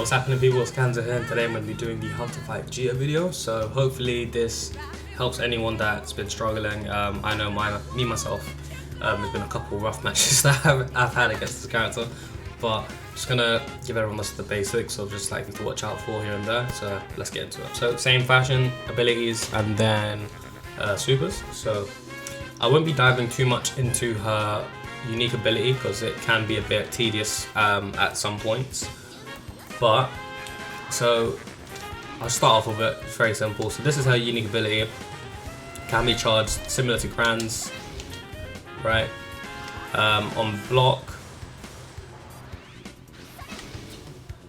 what's happening, people? It's Kanza here, and today I'm going to be doing the How to Fight Djeeta video. So hopefully this helps anyone that's been struggling. I know me myself, there's been a couple rough matches that I've had against this character, but I'm just going to give everyone the basics of just like to watch out for here and there. So let's get into it. So same fashion, abilities, and then supers. So I won't be diving too much into her unique ability because it can be a bit tedious at some points. But so I'll start off with it. It's very simple. So this is her unique ability. Can be charged similar to Gran's, right? On block,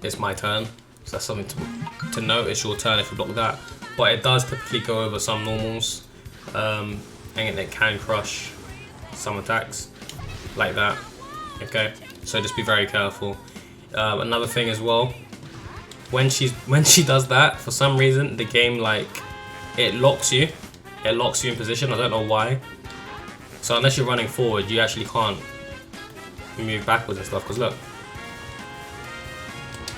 it's my turn. So that's something to note. It's your turn if you block that. But it does typically go over some normals, and it can crush some attacks like that. Okay, so just be very careful. Another thing as well, when she does that, for some reason the game it locks you in position. I don't know why. So unless you're running forward, you actually can't move backwards and stuff. Because look,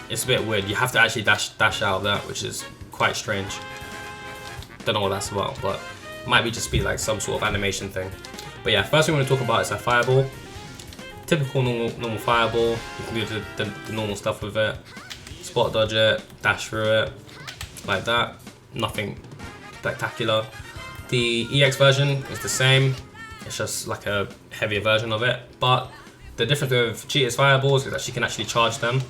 it's a bit weird. You have to actually dash out of that, which is quite strange. Don't know what that's about, but it might just be like some sort of animation thing. But yeah, first thing we're going to talk about is her fireball. Typical normal fireball. You can do the normal stuff with it. Spot dodge it, dash through it, like that. Nothing spectacular. The EX version is the same. It's just like a heavier version of it. But the difference with Djeeta's fireballs is that she can actually charge them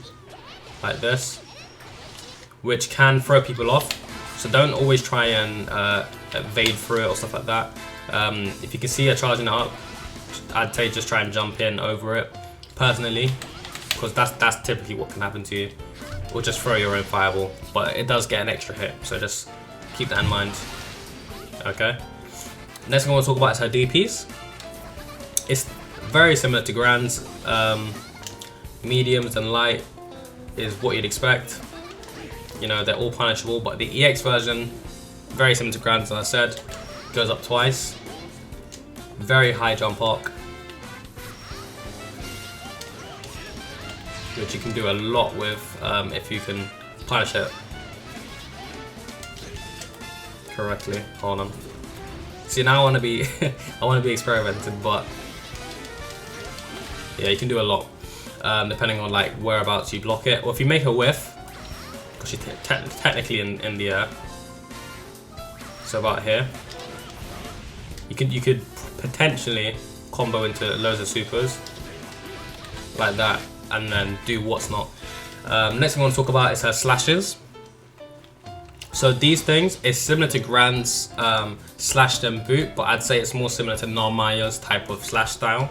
like this, which can throw people off. So don't always try and evade through it or stuff like that. If you can see her charging it up, I'd say just try and jump in over it, personally, because that's typically what can happen to you, or just throw your own fireball. But it does get an extra hit, so just keep that in mind. Okay. Next thing I want to talk about is her DPs. It's very similar to Gran's. Mediums and light is what you'd expect. You know, they're all punishable, but the EX version, very similar to Gran's, as I said, goes up twice. Very high jump arc, which you can do a lot with if you can punish it correctly. Hold on. See, now I want to be experimented, but yeah, you can do a lot depending on like whereabouts you block it, or if you make a whiff, because she's technically in the air. So about here, you could potentially combo into loads of supers like that, and then do what's not. Next thing I want to talk about is her slashes. So these things is similar to Gran's slash and boot, but I'd say it's more similar to Narmaya's type of slash style,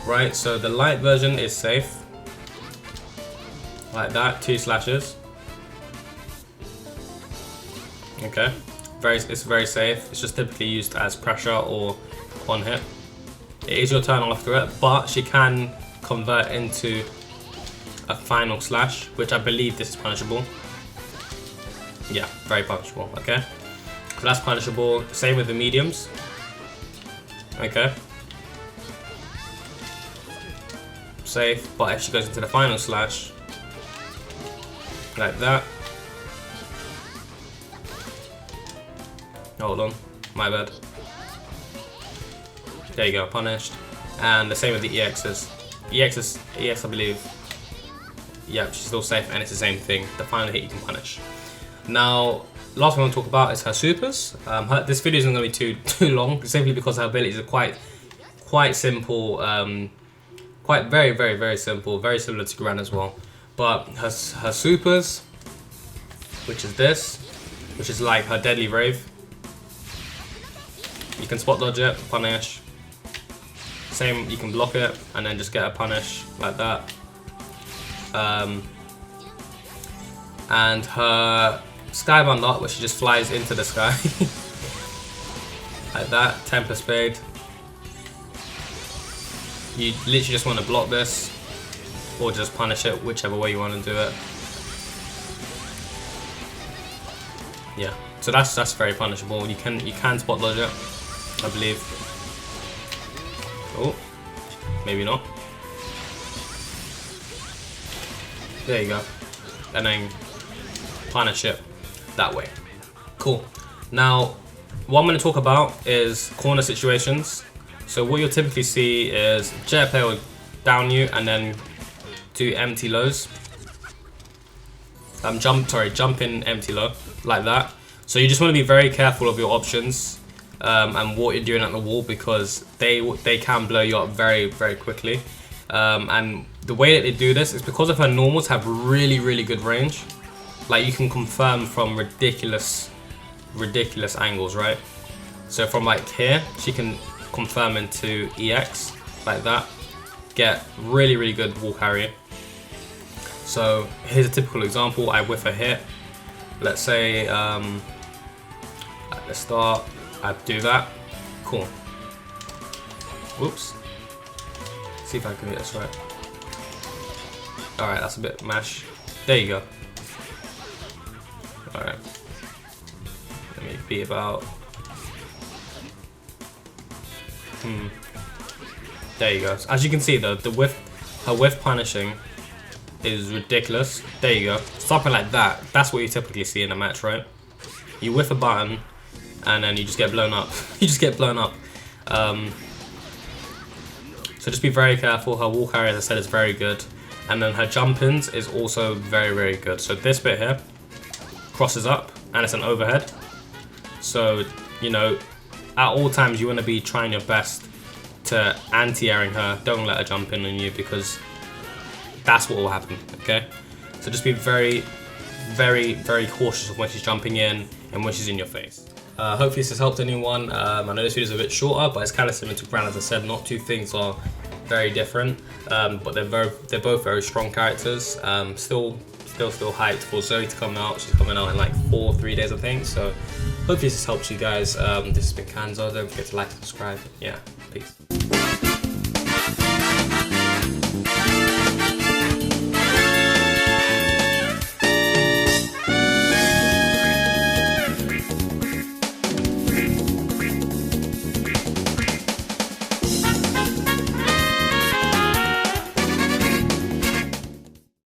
right? So the light version is safe like that, 2 slashes. Okay, it's very safe. It's just typically used as pressure or one hit. It is your turn after it, but she can convert into a final slash, which I believe this is punishable. Yeah, very punishable. Okay, so that's punishable. Same with the mediums. Okay, safe, but if she goes into the final slash like that, hold on, my bad. There you go, punished. And the same with the EXs. EX, I believe. Yeah, she's still safe, and it's the same thing. The final hit you can punish. Now, last thing I want to talk about is her supers. This video isn't going to be too long, simply because her abilities are quite simple. Very simple. Very similar to Gran as well. But her supers, which is this, which is like her deadly rave. You can spot dodge it, punish. Same, you can block it and then just get a punish like that. And her skybound art, where she just flies into the sky like that, Temper Spade. You literally just want to block this or just punish it, whichever way you want to do it. Yeah, so that's very punishable. You can spot dodge it, I believe. Oh, maybe not. There you go. and then punish it that way. Cool. Now, what I'm going to talk about is corner situations. So what you'll typically see is jet player will down you and then do empty lows. Jump in empty low like that. So you just want to be very careful of your options and what you're doing at the wall, because they can blow you up very, very quickly. And the way that they do this is because of her normals have really, really good range. Like you can confirm from ridiculous angles, right? So from like here, she can confirm into EX like that, get really, really good wall carry. So here's a typical example. I whiff a hit. Let's say at the start, I do that. Cool. Whoops. See if I can get this right. Alright, that's a bit mash. There you go. Alright. Let me be about. There you go. As you can see though, her whiff punishing is ridiculous. There you go. Something like that. That's what you typically see in a match, right? You whiff a button and then you just get blown up. You just get blown up. So just be very careful. Her wall carry, as I said, is very good. And then her jump-ins is also very, very good. So this bit here crosses up and it's an overhead. So, you know, at all times you want to be trying your best to anti-airing her. Don't let her jump in on you, because that's what will happen, okay? So just be very, very, very cautious of when she's jumping in and when she's in your face. Hopefully this has helped anyone. I know this video is a bit shorter, but it's kind of similar to Gran. As I said, not two things are very different, but they're both very strong characters. Still hyped for Zoe to come out. She's coming out in like 3 days, I think. So hopefully this has helped you guys. This has been Kanza. Don't forget to like and subscribe. Yeah, peace.